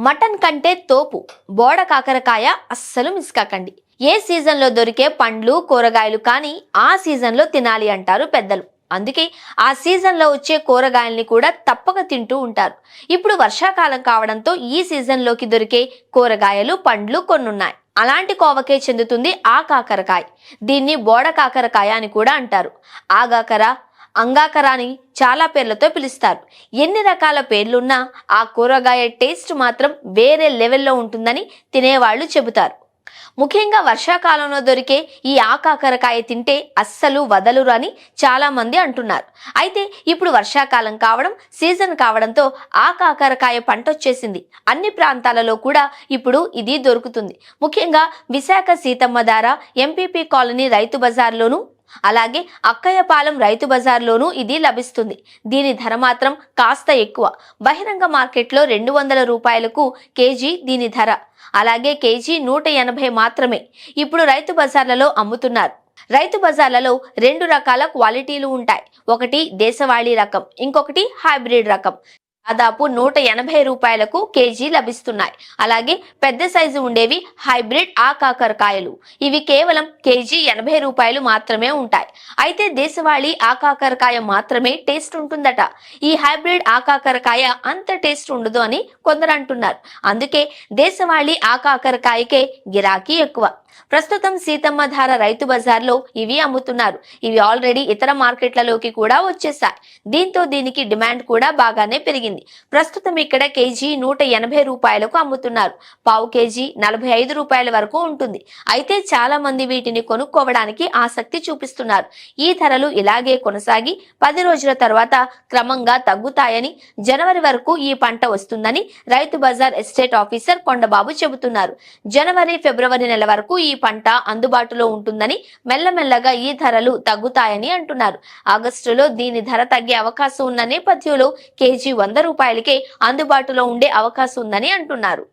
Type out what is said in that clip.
Mutton కంటే తోపు బోడ కాకరకాయ అస్సలు మిస్ కాకండి. ఏ సీజన్లో దొరికే పండ్లు కూరగాయలు కానీ ఆ సీజన్లో తినాలి అంటారు పెద్దలు. అందుకే ఆ సీజన్లో వచ్చే కూరగాయల్ని కూడా తప్పక తింటూ ఉంటారు. ఇప్పుడు వర్షాకాలం కావడంతో ఈ సీజన్లోకి దొరికే కూరగాయలు పండ్లు కొన్నున్నాయి. అలాంటి కోవకే చెందుతుంది ఆ కాకరకాయ. దీన్ని బోడ కాకరకాయ అని కూడా అంటారు. ఆగాకర, అంగాకర అని చాలా పేర్లతో పిలుస్తారు. ఎన్ని రకాల పేర్లున్నా ఆ కూరగాయ టేస్ట్ మాత్రం వేరే లెవెల్లో ఉంటుందని తినేవాళ్ళు చెబుతారు. ముఖ్యంగా వర్షాకాలంలో దొరికే ఈ ఆకాకరకాయ తింటే అస్సలు వదలురు అని చాలా మంది అంటున్నారు. అయితే ఇప్పుడు వర్షాకాలం కావడం, సీజన్ కావడంతో ఆకాకరకాయ పంట వచ్చేసింది. అన్ని ప్రాంతాలలో కూడా ఇప్పుడు ఇది దొరుకుతుంది. ముఖ్యంగా విశాఖ సీతమ్మ ధార, ఎంపీపీ కాలనీ రైతు బజార్లోను, అలాగే అక్కయ్యపాలెం రైతు బజార్లోనూ ఇది లభిస్తుంది. దీని ధర మాత్రం కాస్త ఎక్కువ. బహిరంగ మార్కెట్లో 200 రూపాయలకు కేజీ దీని ధర. అలాగే కేజీ 180 మాత్రమే ఇప్పుడు రైతు బజార్లలో అమ్ముతున్నారు. రైతు బజార్లలో 2 రకాల క్వాలిటీలు ఉంటాయి. ఒకటి దేశవాళీ రకం, ఇంకొకటి హైబ్రిడ్ రకం. దాదాపు 180 రూపాయలకు కేజీ లభిస్తున్నాయి. అలాగే పెద్ద సైజు ఉండేవి హైబ్రిడ్ ఆకాకరకాయలు. ఇవి కేవలం కేజీ 80 రూపాయలు మాత్రమే ఉంటాయి. అయితే దేశవాళీ ఆకాకరకాయ మాత్రమే టేస్ట్ ఉంటుందట. ఈ హైబ్రిడ్ ఆకాకరకాయ అంత టేస్ట్ ఉండదు అని కొందరు అంటున్నారు. అందుకే దేశవాళీ ఆకాకరకాయకే గిరాకీ ఎక్కువ. ప్రస్తుతం సీతమ్మ ధార రైతు బజార్లో ఇవి అమ్ముతున్నారు. ఇవి ఆల్రెడీ ఇతర మార్కెట్లలోకి కూడా వచ్చేసాయి. దీంతో దీనికి డిమాండ్ కూడా బాగానే పెరిగింది. ప్రస్తుతం ఇక్కడ కేజీ 180 రూపాయలకు అమ్ముతున్నారు. పావు కేజీ 45 రూపాయల వరకు ఉంటుంది. అయితే చాలా మంది వీటిని కొనుక్కోవడానికి ఆసక్తి చూపిస్తున్నారు. ఈ ధరలు ఇలాగే కొనసాగి 10 రోజుల తర్వాత క్రమంగా తగ్గుతాయని, జనవరి వరకు ఈ పంట వస్తుందని రైతు బజార్ ఎస్టేట్ ఆఫీసర్ కొండబాబు చెబుతున్నారు. జనవరి, ఫిబ్రవరి నెల వరకు ఈ పంట అందుబాటులో ఉంటుందని, మెల్లమెల్లగా ఈ ధరలు తగ్గుతాయని అంటున్నారు. ఆగస్టులో దీని ధర తగ్గే అవకాశం ఉన్న నేపథ్యంలో కేజీ 100 రూపాయలకే అందుబాటులో ఉండే అవకాశం ఉందని అంటున్నారు.